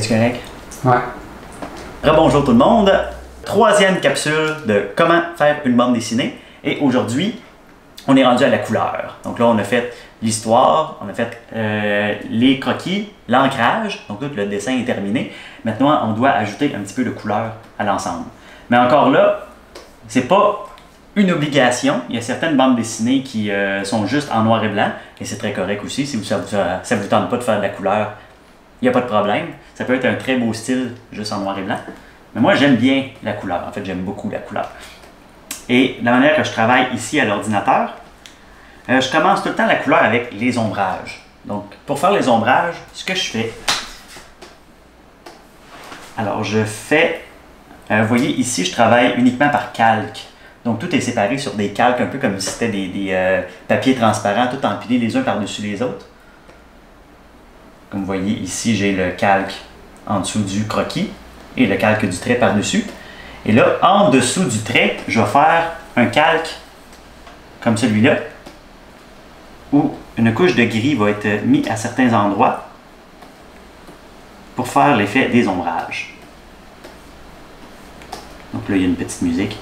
Es-tu correct? Ouais. Rebonjour tout le monde. Troisième capsule de comment faire une bande dessinée. Et aujourd'hui, on est rendu à la couleur. Donc là, on a fait l'histoire, on a fait les croquis, l'ancrage. Donc tout le dessin est terminé. Maintenant, on doit ajouter un petit peu de couleur à l'ensemble. Mais encore là, c'est pas une obligation. Il y a certaines bandes dessinées qui sont juste en noir et blanc. Et c'est très correct aussi. Si ça vous tente pas de faire de la couleur, il n'y a pas de problème. Ça peut être un très beau style juste en noir et blanc. Mais moi, j'aime bien la couleur. En fait, j'aime beaucoup la couleur. Et la manière que je travaille ici à l'ordinateur, je commence tout le temps la couleur avec les ombrages. Donc, pour faire les ombrages, ce que je fais, alors je fais, vous voyez ici, je travaille uniquement par calque. Donc, tout est séparé sur des calques, un peu comme si c'était des papiers transparents, tout empilés les uns par-dessus les autres. Comme vous voyez ici, j'ai le calque en dessous du croquis et le calque du trait par-dessus. Et là, en dessous du trait, je vais faire un calque comme celui-là, où une couche de gris va être mise à certains endroits pour faire l'effet des ombrages. Donc là, il y a une petite musique.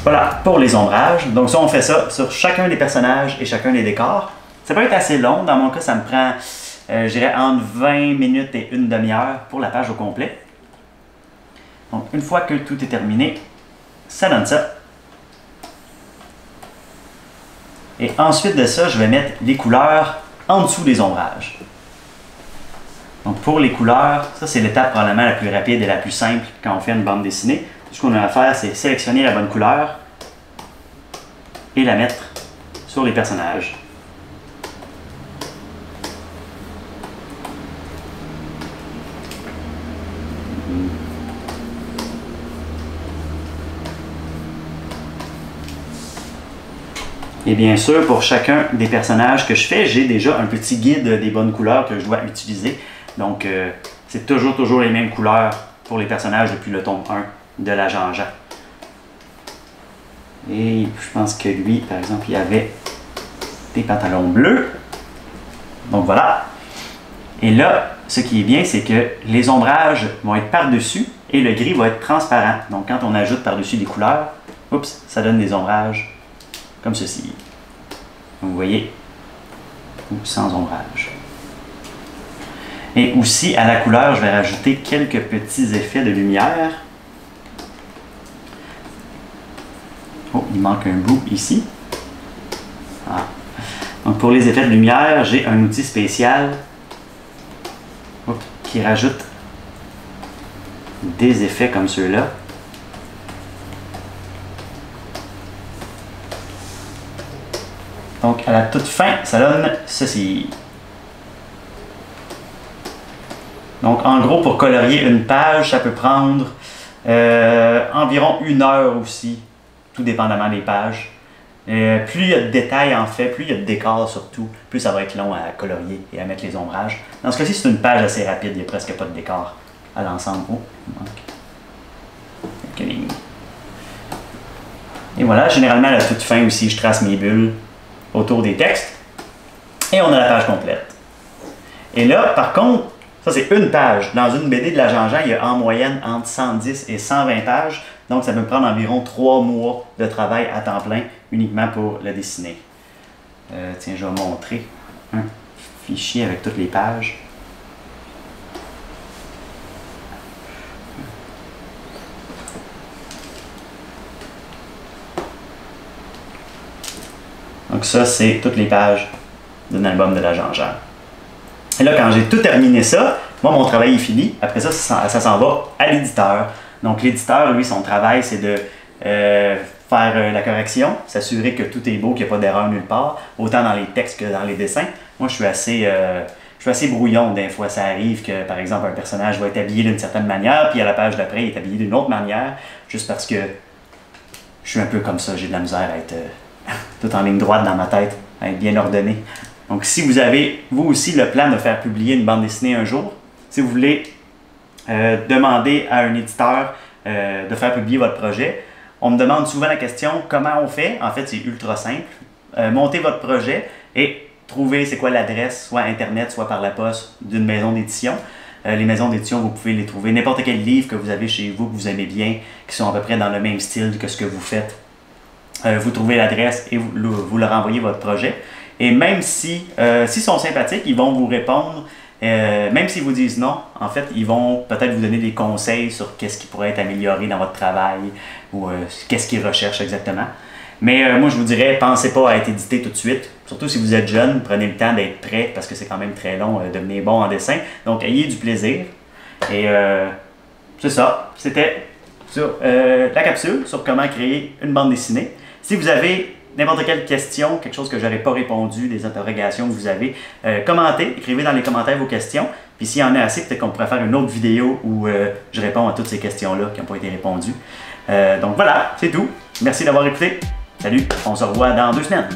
Voilà, pour les ombrages. Donc ça, on fait ça sur chacun des personnages et chacun des décors. Ça peut être assez long. Dans mon cas, ça me prend, je dirais, entre 20 minutes et une demi-heure pour la page au complet. Donc, une fois que tout est terminé, ça donne ça. Et ensuite de ça, je vais mettre les couleurs en dessous des ombrages. Donc, pour les couleurs, ça, c'est l'étape probablement la plus rapide et la plus simple quand on fait une bande dessinée. Tout ce qu'on a à faire, c'est sélectionner la bonne couleur et la mettre sur les personnages. Et bien sûr, pour chacun des personnages que je fais, j'ai déjà un petit guide des bonnes couleurs que je dois utiliser. Donc, c'est toujours les mêmes couleurs pour les personnages depuis le tome 1 de la Jean-Jean. Et je pense que lui, par exemple, il avait des pantalons bleus. Donc voilà. Et là, ce qui est bien, c'est que les ombrages vont être par-dessus et le gris va être transparent. Donc quand on ajoute par-dessus des couleurs, oups, ça donne des ombrages comme ceci. Vous voyez, ou sans ombrage. Et aussi, à la couleur, je vais rajouter quelques petits effets de lumière. Oh, il manque un bout ici. Ah. Donc pour les effets de lumière, j'ai un outil spécial qui rajoute des effets comme ceux-là. Donc à la toute fin, ça donne ceci. Donc en gros, pour colorier une page, ça peut prendre environ 1 heure aussi, tout dépendamment des pages. Plus il y a de détails en fait, plus il y a de décors surtout, plus ça va être long à colorier et à mettre les ombrages. Dans ce cas-ci, c'est une page assez rapide, il n'y a presque pas de décor à l'ensemble. Oh, il manque quelques lignes. Et voilà, généralement à la toute fin aussi, je trace mes bulles autour des textes. Et on a la page complète. Et là, par contre, ça c'est une page. Dans une BD de la Jean-Jean, il y a en moyenne entre 110 et 120 pages. Donc ça peut prendre environ 3 mois de travail à temps plein uniquement pour le dessiner. Tiens, je vais montrer un fichier avec toutes les pages. Donc ça, c'est toutes les pages d'un album de la Jean-Jean. Et là, quand j'ai tout terminé ça, moi, mon travail est fini. Après ça, ça s'en va à l'éditeur. Donc l'éditeur, lui, son travail, c'est de faire la correction, s'assurer que tout est beau, qu'il n'y a pas d'erreur nulle part, autant dans les textes que dans les dessins. Moi, je suis je suis assez brouillon des fois. Ça arrive que, par exemple, un personnage va être habillé d'une certaine manière, puis à la page d'après, il est habillé d'une autre manière, juste parce que je suis un peu comme ça. J'ai de la misère à être tout en ligne droite dans ma tête, à être bien ordonné. Donc, si vous avez, vous aussi, le plan de faire publier une bande dessinée un jour, si vous voulez demander à un éditeur de faire publier votre projet, on me demande souvent la question, comment on fait? En fait, c'est ultra simple. Montez votre projet et trouvez c'est quoi l'adresse, soit Internet, soit par la poste, d'une maison d'édition. Les maisons d'édition, vous pouvez les trouver. N'importe quel livre que vous avez chez vous, que vous aimez bien, qui sont à peu près dans le même style que ce que vous faites. Vous trouvez l'adresse et vous leur envoyez votre projet. Et même si, s'ils sont sympathiques, ils vont vous répondre. Même s'ils vous disent non, en fait, ils vont peut-être vous donner des conseils sur qu'est-ce qui pourrait être amélioré dans votre travail ou qu'est-ce qu'ils recherchent exactement. Mais moi, je vous dirais, pensez pas à être édité tout de suite. Surtout si vous êtes jeune, prenez le temps d'être prêt parce que c'est quand même très long de devenir bon en dessin. Donc, ayez du plaisir. Et c'est ça. C'était sur la capsule sur comment créer une bande dessinée. Si vous avez n'importe quelle question, quelque chose que je n'aurais pas répondu, des interrogations que vous avez, commentez, écrivez dans les commentaires vos questions. Puis s'il y en a assez, peut-être qu'on pourrait faire une autre vidéo où je réponds à toutes ces questions-là qui n'ont pas été répondues. Donc voilà, c'est tout. Merci d'avoir écouté. Salut, on se revoit dans 2 semaines.